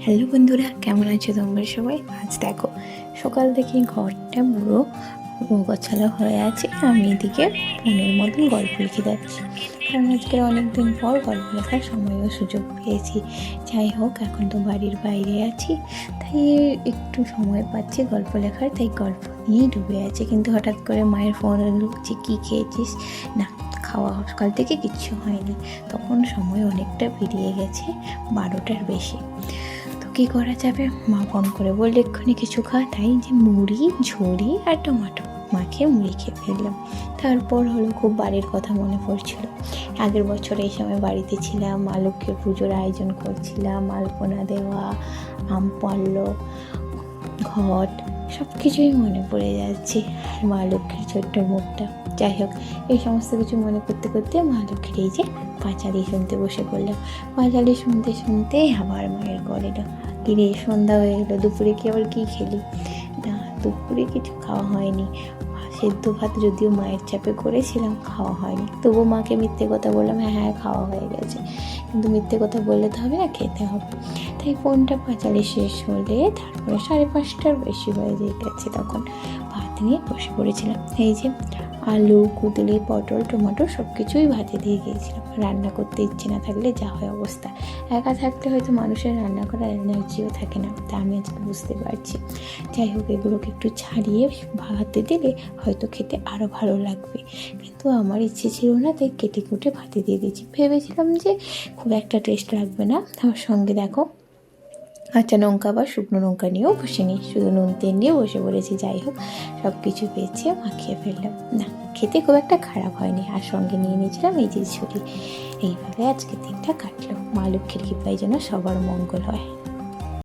Hello বন্ধুরা, কেমন আছো তোমরা সবাই? আজ দেখো সকাল থেকে ঘরটা পুরো গোছালো হয়ে আছে। আমি এদিকে ফোনের মতন গল্প লিখে যাচ্ছি, কারণ আজকের অনেক দিন পর গল্প লেখার সময় ও সুযোগ পেয়েছি। যাই হোক, এখন তো বাড়ির বাইরে আছি, তাই একটু সময় পাচ্ছি গল্প লেখার, তাই গল্প নিয়েই ডুবে আছে। কিন্তু হঠাৎ করে মায়ের ফোন এলো যে কী খেয়েছিস? না, খাওয়া সকাল থেকে কিচ্ছু হয়নি। তখন সময় অনেকটা পেরিয়ে গেছে, 12টার বেশি। তো কী করা যাবে? মা ফোন করে বললে এক্ষুনি কিছু খা, তাই যে মুড়ি, ঝুড়ি আর টমেটো মাখিয়ে মুড়ি খেয়ে ফেললাম। তারপর হলো খুব বাড়ির কথা মনে পড়ছিল। আগের বছর এই সময় বাড়িতে ছিলাম, মা লক্ষ্মীর পুজোর আয়োজন করছিলাম, আলপনা দেওয়া, আম পাড়লো, ঘট, সব কিছুই মনে পড়ে যাচ্ছে। আর মা লক্ষ্মীর ছোট্ট মুখটা। যাই হোক, এই সমস্ত কিছু মনে করতে করতে মা লক্ষ্মীর এই যে পাঁচালি শুনতে বসে পড়লাম। পাঁচালি শুনতে শুনতে আবার মায়ের কল এলো, কিরে সন্ধ্যা হয়ে গেলো, দুপুরে কি আবার কী খেলি? না, দুপুরে কিছু খাওয়া হয়নি। সেদ্ধ ভাত যদিও মায়ের চাপে করেছিলাম, খাওয়া হয়নি। তবুও মাকে মিথ্যে কথা বললাম, হ্যাঁ খাওয়া হয়ে গেছে। কিন্তু মিথ্যে কথা বললে তো হবে না, খেতে হবে। তাই ফোনটা পাঁচালি শেষ হলে তারপরে 5:30টার বেশি হয়ে গেছে, তখন ভাত নিয়ে বসে পড়েছিলাম। এই যে আলু, কুঁদলি, পটল, টমেটো সব কিছুই ভাজে দিয়ে গিয়েছিলাম। রান্না করতে ইচ্ছে না থাকলে যা হয় অবস্থা। একা থাকলে হয়তো মানুষের রান্না করার এনার্জিও থাকে না, তা আমি আজকে বুঝতে পারছি। যাই হোক, এগুলোকে একটু ছাড়িয়ে ভাতে দিলে হয়তো খেতে আরও ভালো লাগবে, কিন্তু আমার ইচ্ছে ছিল না, তাই কেটে কুটে ভাতে দিয়ে দিয়েছি। ভেবেছিলাম যে খুব একটা টেস্ট লাগবে না। আমার সঙ্গে দেখো কাঁচা লঙ্কা বা শুকনো লঙ্কা নিয়েও বসিনি, শুধু নুন তেল নিয়ে বসে পড়েছি। যাই হোক, সব কিছু পেয়েছি, মাখিয়ে ফেললাম। না, খেতে খুব একটা খারাপ হয়নি। আর সঙ্গে নিয়ে নিয়েছিলাম এই যে ছুরি। এইভাবে আজকে দিনটা কাটলো। মা লক্ষ্মীর কৃপায় যেন সবার মঙ্গল হয়।